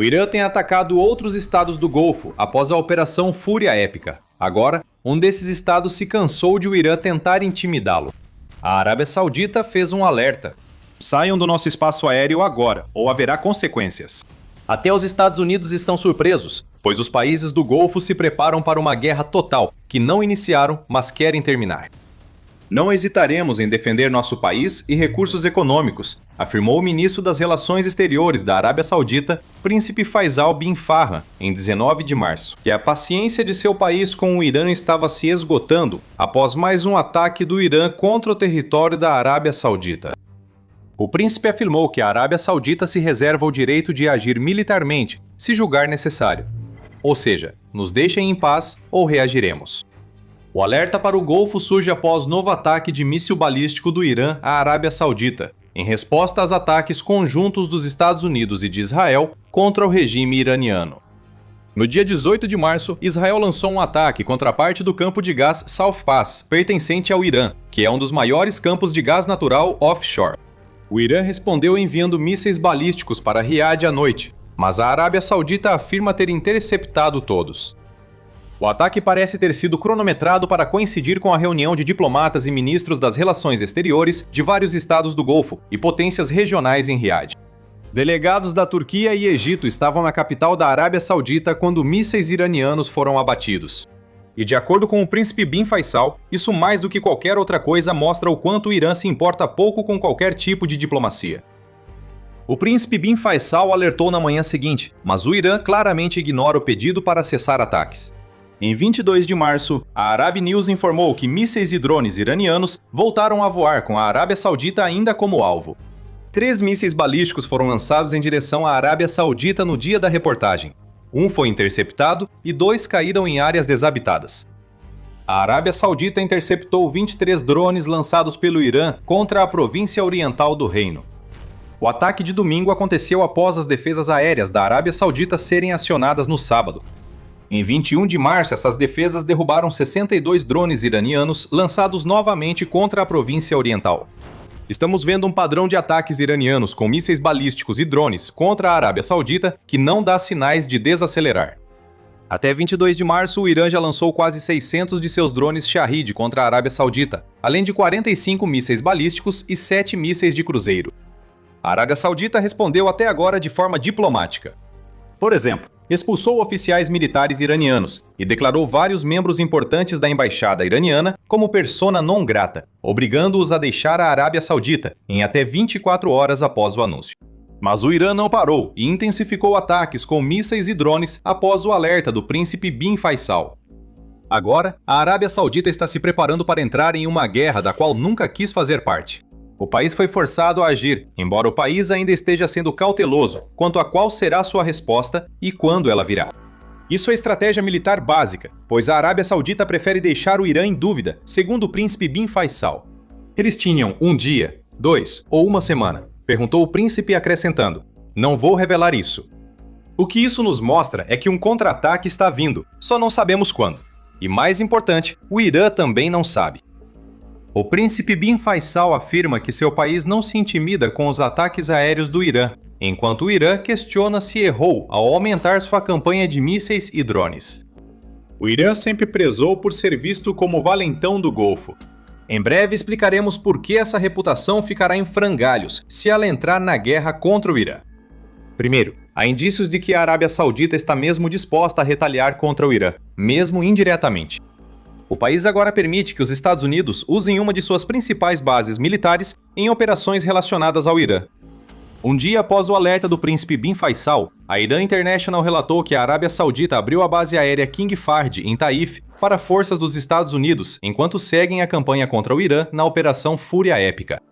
O Irã tem atacado outros estados do Golfo após a Operação Fúria Épica. Agora, um desses estados se cansou de o Irã tentar intimidá-lo. A Arábia Saudita fez um alerta. Saiam do nosso espaço aéreo agora, ou haverá consequências. Até os Estados Unidos estão surpresos, pois os países do Golfo se preparam para uma guerra total, que não iniciaram, mas querem terminar. Não hesitaremos em defender nosso país e recursos econômicos, afirmou o ministro das Relações Exteriores da Arábia Saudita, Príncipe Faisal bin Farhan, em 19 de março. Que a paciência de seu país com o Irã estava se esgotando após mais um ataque do Irã contra o território da Arábia Saudita. O príncipe afirmou que a Arábia Saudita se reserva o direito de agir militarmente, se julgar necessário. Ou seja, nos deixem em paz ou reagiremos. O alerta para o Golfo surge após novo ataque de míssil balístico do Irã à Arábia Saudita, em resposta aos ataques conjuntos dos Estados Unidos e de Israel contra o regime iraniano. No dia 18 de março, Israel lançou um ataque contra a parte do campo de gás South Pass, pertencente ao Irã, que é um dos maiores campos de gás natural offshore. O Irã respondeu enviando mísseis balísticos para Riad à noite, mas a Arábia Saudita afirma ter interceptado todos. O ataque parece ter sido cronometrado para coincidir com a reunião de diplomatas e ministros das relações exteriores de vários estados do Golfo e potências regionais em Riad. Delegados da Turquia e Egito estavam na capital da Arábia Saudita quando mísseis iranianos foram abatidos. E de acordo com o príncipe bin Faisal, isso mais do que qualquer outra coisa mostra o quanto o Irã se importa pouco com qualquer tipo de diplomacia. O príncipe bin Faisal alertou na manhã seguinte, mas o Irã claramente ignora o pedido para cessar ataques. Em 22 de março, a Arab News informou que mísseis e drones iranianos voltaram a voar com a Arábia Saudita ainda como alvo. 3 mísseis balísticos foram lançados em direção à Arábia Saudita no dia da reportagem. Um foi interceptado e 2 caíram em áreas desabitadas. A Arábia Saudita interceptou 23 drones lançados pelo Irã contra a província oriental do reino. O ataque de domingo aconteceu após as defesas aéreas da Arábia Saudita serem acionadas no sábado. Em 21 de março, essas defesas derrubaram 62 drones iranianos lançados novamente contra a província oriental. Estamos vendo um padrão de ataques iranianos com mísseis balísticos e drones contra a Arábia Saudita que não dá sinais de desacelerar. Até 22 de março, o Irã já lançou quase 600 de seus drones Shahed contra a Arábia Saudita, além de 45 mísseis balísticos e 7 mísseis de cruzeiro. A Arábia Saudita respondeu até agora de forma diplomática. Por exemplo, expulsou oficiais militares iranianos e declarou vários membros importantes da embaixada iraniana como persona non grata, obrigando-os a deixar a Arábia Saudita em até 24 horas após o anúncio. Mas o Irã não parou e intensificou ataques com mísseis e drones após o alerta do príncipe bin Faisal. Agora, a Arábia Saudita está se preparando para entrar em uma guerra da qual nunca quis fazer parte. O país foi forçado a agir, embora o país ainda esteja sendo cauteloso quanto a qual será sua resposta e quando ela virá. Isso é estratégia militar básica, pois a Arábia Saudita prefere deixar o Irã em dúvida, segundo o príncipe bin Faisal. Eles tinham um dia, 2 ou uma semana, perguntou o príncipe acrescentando: "Não vou revelar isso." O que isso nos mostra é que um contra-ataque está vindo, só não sabemos quando. E mais importante, o Irã também não sabe. O príncipe bin Faisal afirma que seu país não se intimida com os ataques aéreos do Irã, enquanto o Irã questiona se errou ao aumentar sua campanha de mísseis e drones. O Irã sempre prezou por ser visto como o valentão do Golfo. Em breve explicaremos por que essa reputação ficará em frangalhos se ela entrar na guerra contra o Irã. Primeiro, há indícios de que a Arábia Saudita está mesmo disposta a retaliar contra o Irã, mesmo indiretamente. O país agora permite que os Estados Unidos usem uma de suas principais bases militares em operações relacionadas ao Irã. Um dia após o alerta do príncipe bin Faisal, a Iran International relatou que a Arábia Saudita abriu a base aérea King Fahd em Taif para forças dos Estados Unidos, enquanto seguem a campanha contra o Irã na Operação Fúria Épica.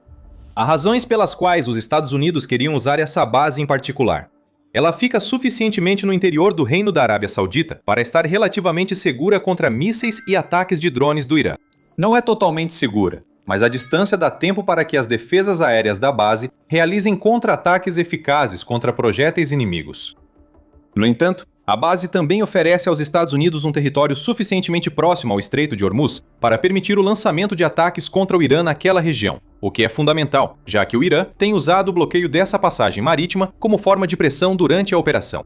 Há razões pelas quais os Estados Unidos queriam usar essa base em particular. Ela fica suficientemente no interior do Reino da Arábia Saudita para estar relativamente segura contra mísseis e ataques de drones do Irã. Não é totalmente segura, mas a distância dá tempo para que as defesas aéreas da base realizem contra-ataques eficazes contra projéteis inimigos. No entanto, a base também oferece aos Estados Unidos um território suficientemente próximo ao Estreito de Hormuz para permitir o lançamento de ataques contra o Irã naquela região, o que é fundamental, já que o Irã tem usado o bloqueio dessa passagem marítima como forma de pressão durante a operação.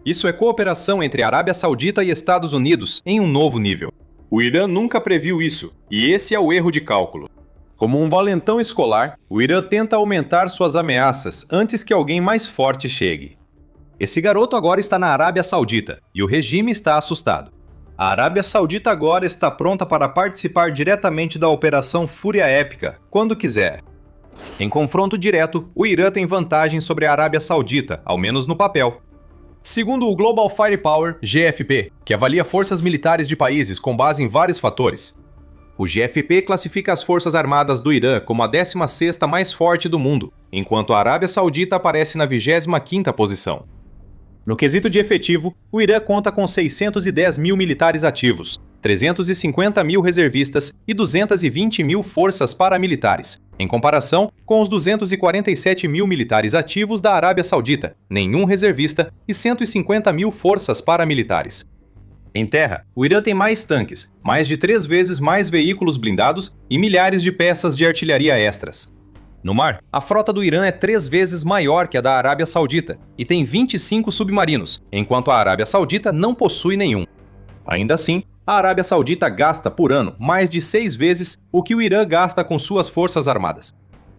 Isso é cooperação entre Arábia Saudita e Estados Unidos em um novo nível. O Irã nunca previu isso, e esse é o erro de cálculo. Como um valentão escolar, o Irã tenta aumentar suas ameaças antes que alguém mais forte chegue. Esse garoto agora está na Arábia Saudita, e o regime está assustado. A Arábia Saudita agora está pronta para participar diretamente da Operação Fúria Épica, quando quiser. Em confronto direto, o Irã tem vantagem sobre a Arábia Saudita, ao menos no papel. Segundo o Global Firepower, GFP, que avalia forças militares de países com base em vários fatores, o GFP classifica as forças armadas do Irã como a 16ª mais forte do mundo, enquanto a Arábia Saudita aparece na 25ª posição. No quesito de efetivo, o Irã conta com 610 mil militares ativos, 350 mil reservistas e 220 mil forças paramilitares, em comparação com os 247 mil militares ativos da Arábia Saudita, nenhum reservista e 150 mil forças paramilitares. Em terra, o Irã tem mais tanques, mais de 3 vezes mais veículos blindados e milhares de peças de artilharia extras. No mar, a frota do Irã é 3 vezes maior que a da Arábia Saudita e tem 25 submarinos, enquanto a Arábia Saudita não possui nenhum. Ainda assim, a Arábia Saudita gasta por ano mais de 6 vezes o que o Irã gasta com suas forças armadas.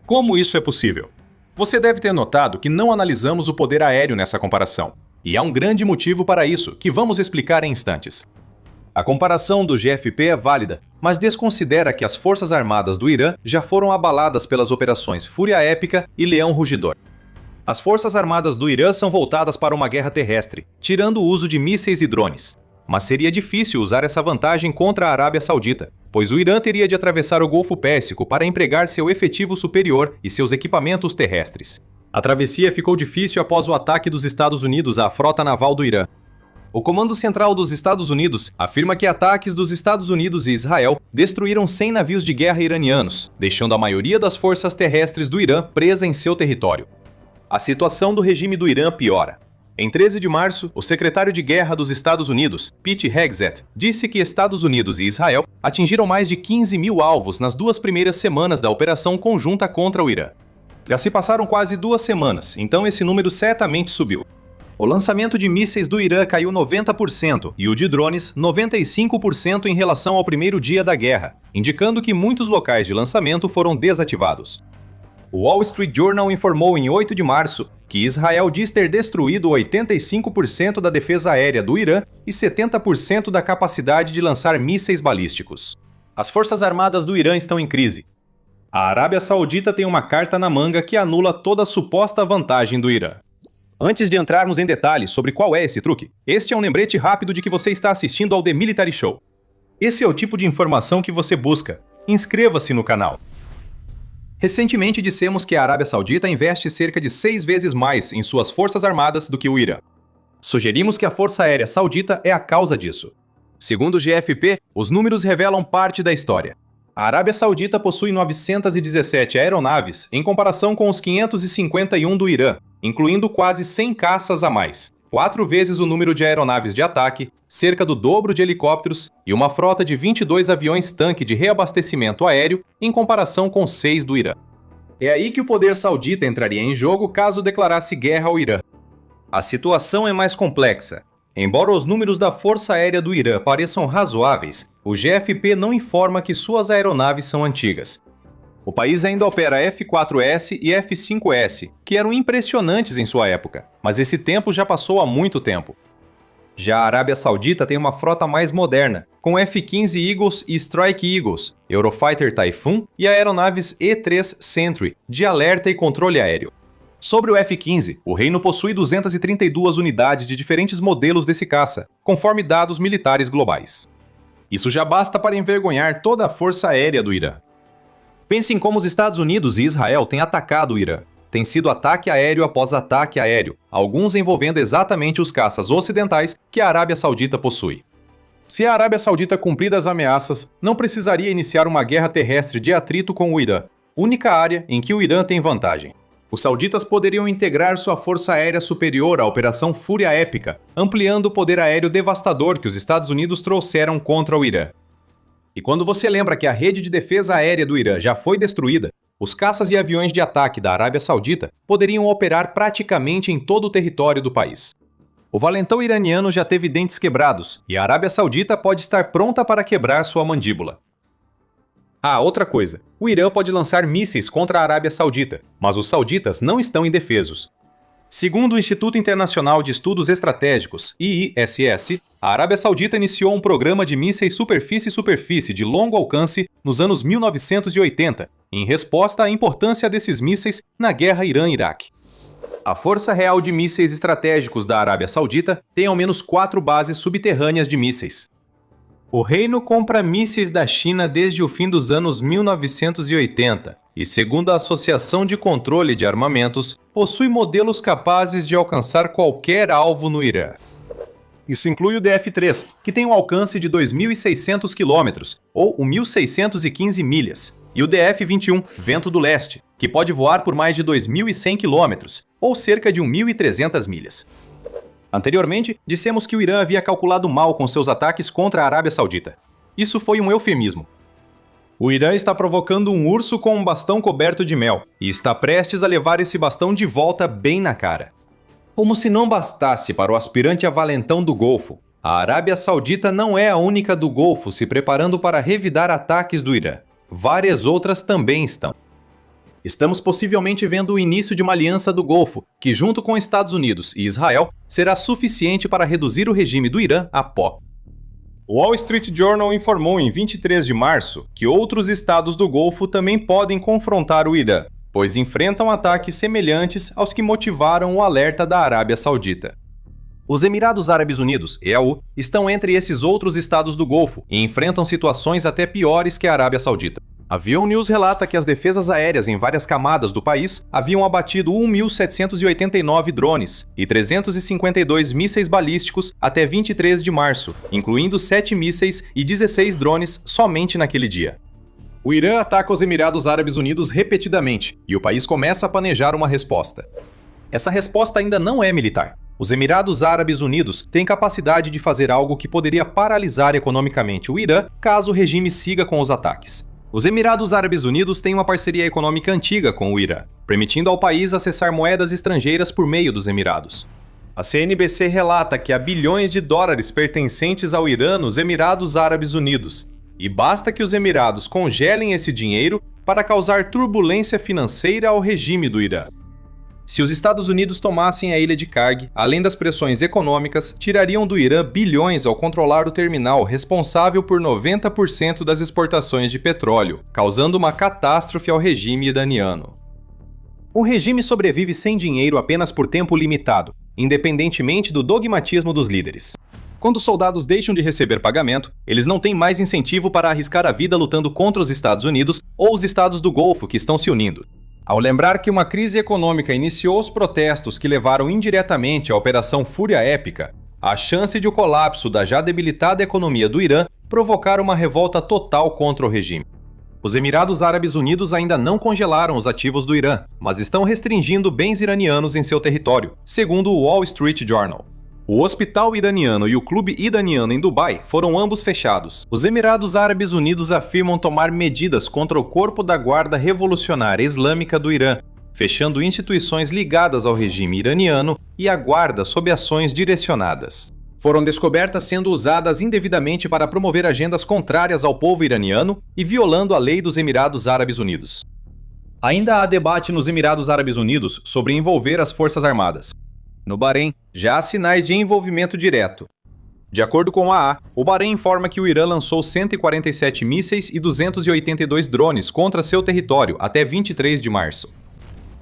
Como isso é possível? Você deve ter notado que não analisamos o poder aéreo nessa comparação. E há um grande motivo para isso, que vamos explicar em instantes. A comparação do GFP é válida, mas desconsidera que as forças armadas do Irã já foram abaladas pelas operações Fúria Épica e Leão Rugidor. As forças armadas do Irã são voltadas para uma guerra terrestre, tirando o uso de mísseis e drones. Mas seria difícil usar essa vantagem contra a Arábia Saudita, pois o Irã teria de atravessar o Golfo Pérsico para empregar seu efetivo superior e seus equipamentos terrestres. A travessia ficou difícil após o ataque dos Estados Unidos à frota naval do Irã. O Comando Central dos Estados Unidos afirma que ataques dos Estados Unidos e Israel destruíram 100 navios de guerra iranianos, deixando a maioria das forças terrestres do Irã presa em seu território. A situação do regime do Irã piora. Em 13 de março, o secretário de Guerra dos Estados Unidos, Pete Hegseth, disse que Estados Unidos e Israel atingiram mais de 15 mil alvos nas 2 primeiras semanas da operação conjunta contra o Irã. Já se passaram quase 2 semanas, então esse número certamente subiu. O lançamento de mísseis do Irã caiu 90% e o de drones 95% em relação ao primeiro dia da guerra, indicando que muitos locais de lançamento foram desativados. O Wall Street Journal informou em 8 de março que Israel diz ter destruído 85% da defesa aérea do Irã e 70% da capacidade de lançar mísseis balísticos. As forças armadas do Irã estão em crise. A Arábia Saudita tem uma carta na manga que anula toda a suposta vantagem do Irã. Antes de entrarmos em detalhes sobre qual é esse truque, este é um lembrete rápido de que você está assistindo ao The Military Show. Esse é o tipo de informação que você busca. Inscreva-se no canal. Recentemente dissemos que a Arábia Saudita investe cerca de 6 vezes mais em suas forças armadas do que o Irã. Sugerimos que a Força Aérea Saudita é a causa disso. Segundo o GFP, os números revelam parte da história. A Arábia Saudita possui 917 aeronaves em comparação com os 551 do Irã, incluindo quase 100 caças a mais, 4 vezes o número de aeronaves de ataque, cerca do dobro de helicópteros e uma frota de 22 aviões-tanque de reabastecimento aéreo em comparação com 6 do Irã. É aí que o poder saudita entraria em jogo caso declarasse guerra ao Irã. A situação é mais complexa. Embora os números da Força Aérea do Irã pareçam razoáveis, o GFP não informa que suas aeronaves são antigas. O país ainda opera F-4S e F-5S, que eram impressionantes em sua época, mas esse tempo já passou há muito tempo. Já a Arábia Saudita tem uma frota mais moderna, com F-15 Eagles e Strike Eagles, Eurofighter Typhoon e aeronaves E-3 Sentry, de alerta e controle aéreo. Sobre o F-15, o reino possui 232 unidades de diferentes modelos desse caça, conforme dados militares globais. Isso já basta para envergonhar toda a força aérea do Irã. Pense em como os Estados Unidos e Israel têm atacado o Irã. Tem sido ataque aéreo após ataque aéreo, alguns envolvendo exatamente os caças ocidentais que a Arábia Saudita possui. Se a Arábia Saudita cumprir as ameaças, não precisaria iniciar uma guerra terrestre de atrito com o Irã, única área em que o Irã tem vantagem. Os sauditas poderiam integrar sua força aérea superior à Operação Fúria Épica, ampliando o poder aéreo devastador que os Estados Unidos trouxeram contra o Irã. E quando você lembra que a rede de defesa aérea do Irã já foi destruída, os caças e aviões de ataque da Arábia Saudita poderiam operar praticamente em todo o território do país. O valentão iraniano já teve dentes quebrados, e a Arábia Saudita pode estar pronta para quebrar sua mandíbula. Ah, outra coisa. O Irã pode lançar mísseis contra a Arábia Saudita, mas os sauditas não estão indefesos. Segundo o Instituto Internacional de Estudos Estratégicos, IISS, a Arábia Saudita iniciou um programa de mísseis superfície-superfície de longo alcance nos anos 1980, em resposta à importância desses mísseis na guerra Irã-Iraque. A Força Real de Mísseis Estratégicos da Arábia Saudita tem ao menos 4 bases subterrâneas de mísseis. O reino compra mísseis da China desde o fim dos anos 1980 e, segundo a Associação de Controle de Armamentos, possui modelos capazes de alcançar qualquer alvo no Irã. Isso inclui o DF-3, que tem um alcance de 2.600 km, ou 1.615 milhas, e o DF-21, Vento do Leste, que pode voar por mais de 2.100 km, ou cerca de 1.300 milhas. Anteriormente, dissemos que o Irã havia calculado mal com seus ataques contra a Arábia Saudita. Isso foi um eufemismo. O Irã está provocando um urso com um bastão coberto de mel, e está prestes a levar esse bastão de volta bem na cara. Como se não bastasse para o aspirante a valentão do Golfo, a Arábia Saudita não é a única do Golfo se preparando para revidar ataques do Irã. Várias outras também estão. Estamos possivelmente vendo o início de uma aliança do Golfo, que junto com Estados Unidos e Israel, será suficiente para reduzir o regime do Irã a pó. O Wall Street Journal informou em 23 de março que outros estados do Golfo também podem confrontar o Irã, pois enfrentam ataques semelhantes aos que motivaram o alerta da Arábia Saudita. Os Emirados Árabes Unidos, EAU, estão entre esses outros estados do Golfo e enfrentam situações até piores que a Arábia Saudita. A Avion News relata que as defesas aéreas em várias camadas do país haviam abatido 1.789 drones e 352 mísseis balísticos até 23 de março, incluindo 7 mísseis e 16 drones somente naquele dia. O Irã ataca os Emirados Árabes Unidos repetidamente, e o país começa a planejar uma resposta. Essa resposta ainda não é militar. Os Emirados Árabes Unidos têm capacidade de fazer algo que poderia paralisar economicamente o Irã caso o regime siga com os ataques. Os Emirados Árabes Unidos têm uma parceria econômica antiga com o Irã, permitindo ao país acessar moedas estrangeiras por meio dos Emirados. A CNBC relata que há bilhões de dólares pertencentes ao Irã nos Emirados Árabes Unidos, e basta que os Emirados congelem esse dinheiro para causar turbulência financeira ao regime do Irã. Se os Estados Unidos tomassem a ilha de Karg, além das pressões econômicas, tirariam do Irã bilhões ao controlar o terminal responsável por 90% das exportações de petróleo, causando uma catástrofe ao regime iraniano. O regime sobrevive sem dinheiro apenas por tempo limitado, independentemente do dogmatismo dos líderes. Quando os soldados deixam de receber pagamento, eles não têm mais incentivo para arriscar a vida lutando contra os Estados Unidos ou os estados do Golfo que estão se unindo. Ao lembrar que uma crise econômica iniciou os protestos que levaram indiretamente à Operação Fúria Épica, a chance de o colapso da já debilitada economia do Irã provocar uma revolta total contra o regime. Os Emirados Árabes Unidos ainda não congelaram os ativos do Irã, mas estão restringindo bens iranianos em seu território, segundo o Wall Street Journal. O Hospital Iraniano e o Clube Iraniano em Dubai foram ambos fechados. Os Emirados Árabes Unidos afirmam tomar medidas contra o Corpo da Guarda Revolucionária Islâmica do Irã, fechando instituições ligadas ao regime iraniano e a guarda sob ações direcionadas. Foram descobertas sendo usadas indevidamente para promover agendas contrárias ao povo iraniano e violando a lei dos Emirados Árabes Unidos. Ainda há debate nos Emirados Árabes Unidos sobre envolver as Forças Armadas. No Bahrein, já há sinais de envolvimento direto. De acordo com a AA, o Bahrein informa que o Irã lançou 147 mísseis e 282 drones contra seu território até 23 de março.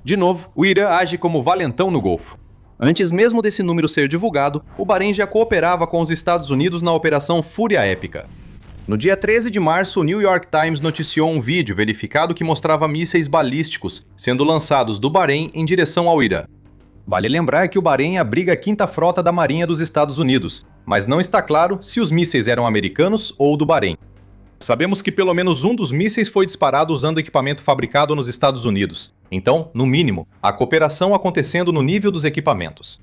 De novo, o Irã age como valentão no Golfo. Antes mesmo desse número ser divulgado, o Bahrein já cooperava com os Estados Unidos na Operação Fúria Épica. No dia 13 de março, o New York Times noticiou um vídeo verificado que mostrava mísseis balísticos sendo lançados do Bahrein em direção ao Irã. Vale lembrar que o Bahrein abriga a 5ª Frota da Marinha dos Estados Unidos, mas não está claro se os mísseis eram americanos ou do Bahrein. Sabemos que pelo menos um dos mísseis foi disparado usando equipamento fabricado nos Estados Unidos. Então, no mínimo, a cooperação acontecendo no nível dos equipamentos.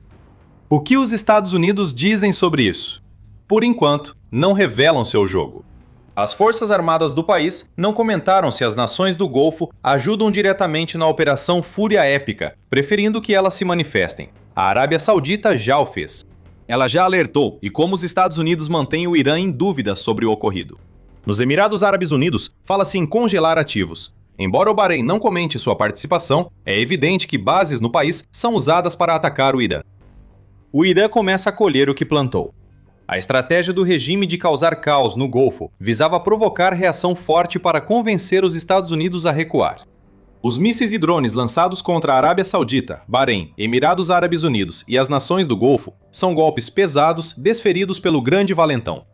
O que os Estados Unidos dizem sobre isso? Por enquanto, não revelam seu jogo. As Forças Armadas do país não comentaram se as nações do Golfo ajudam diretamente na Operação Fúria Épica, preferindo que elas se manifestem. A Arábia Saudita já o fez. Ela já alertou e como os Estados Unidos mantêm o Irã em dúvida sobre o ocorrido. Nos Emirados Árabes Unidos, fala-se em congelar ativos. Embora o Bahrein não comente sua participação, é evidente que bases no país são usadas para atacar o Irã. O Irã começa a colher o que plantou. A estratégia do regime de causar caos no Golfo visava provocar reação forte para convencer os Estados Unidos a recuar. Os mísseis e drones lançados contra a Arábia Saudita, Bahrein, Emirados Árabes Unidos e as nações do Golfo são golpes pesados desferidos pelo Grande Valentão.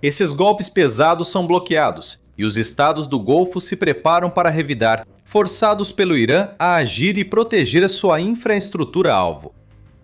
Esses golpes pesados são bloqueados e os estados do Golfo se preparam para revidar, forçados pelo Irã a agir e proteger sua infraestrutura-alvo.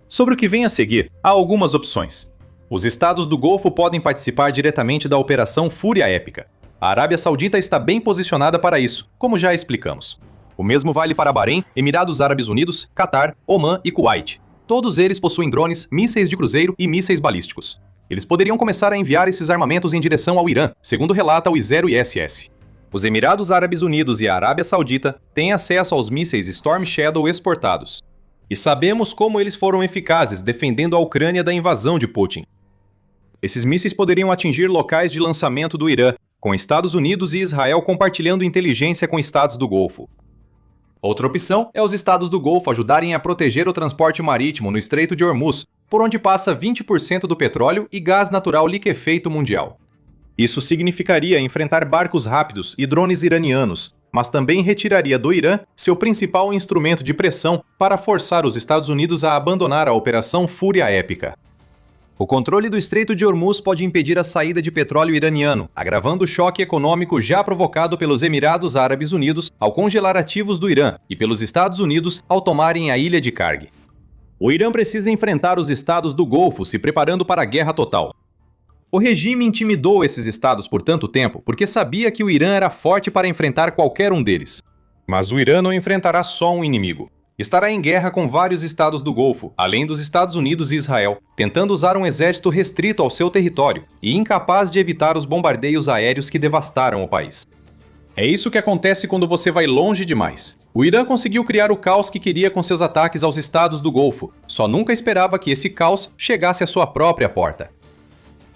Sobre o que vem a seguir, há algumas opções. Os estados do Golfo podem participar diretamente da Operação Fúria Épica. A Arábia Saudita está bem posicionada para isso, como já explicamos. O mesmo vale para Bahrein, Emirados Árabes Unidos, Catar, Omã e Kuwait. Todos eles possuem drones, mísseis de cruzeiro e mísseis balísticos. Eles poderiam começar a enviar esses armamentos em direção ao Irã, segundo relata o I-0ISS. Os Emirados Árabes Unidos e a Arábia Saudita têm acesso aos mísseis Storm Shadow exportados. E sabemos como eles foram eficazes defendendo a Ucrânia da invasão de Putin. Esses mísseis poderiam atingir locais de lançamento do Irã, com Estados Unidos e Israel compartilhando inteligência com estados do Golfo. Outra opção é os estados do Golfo ajudarem a proteger o transporte marítimo no Estreito de Hormuz, por onde passa 20% do petróleo e gás natural liquefeito mundial. Isso significaria enfrentar barcos rápidos e drones iranianos, mas também retiraria do Irã seu principal instrumento de pressão para forçar os Estados Unidos a abandonar a Operação Fúria Épica. O controle do Estreito de Hormuz pode impedir a saída de petróleo iraniano, agravando o choque econômico já provocado pelos Emirados Árabes Unidos ao congelar ativos do Irã e pelos Estados Unidos ao tomarem a ilha de Karg. O Irã precisa enfrentar os estados do Golfo se preparando para a guerra total. O regime intimidou esses estados por tanto tempo porque sabia que o Irã era forte para enfrentar qualquer um deles. Mas o Irã não enfrentará só um inimigo. Estará em guerra com vários estados do Golfo, além dos Estados Unidos e Israel, tentando usar um exército restrito ao seu território e incapaz de evitar os bombardeios aéreos que devastaram o país. É isso que acontece quando você vai longe demais. O Irã conseguiu criar o caos que queria com seus ataques aos estados do Golfo, só nunca esperava que esse caos chegasse à sua própria porta.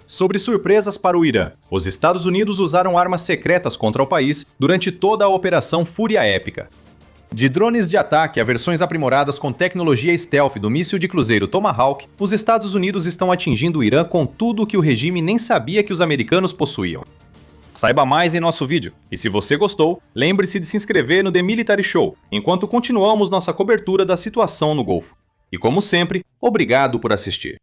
Sobre surpresas para o Irã, os Estados Unidos usaram armas secretas contra o país durante toda a Operação Fúria Épica. De drones de ataque a versões aprimoradas com tecnologia stealth do míssil de cruzeiro Tomahawk, os Estados Unidos estão atingindo o Irã com tudo o que o regime nem sabia que os americanos possuíam. Saiba mais em nosso vídeo, e se você gostou, lembre-se de se inscrever no The Military Show, enquanto continuamos nossa cobertura da situação no Golfo. E como sempre, obrigado por assistir.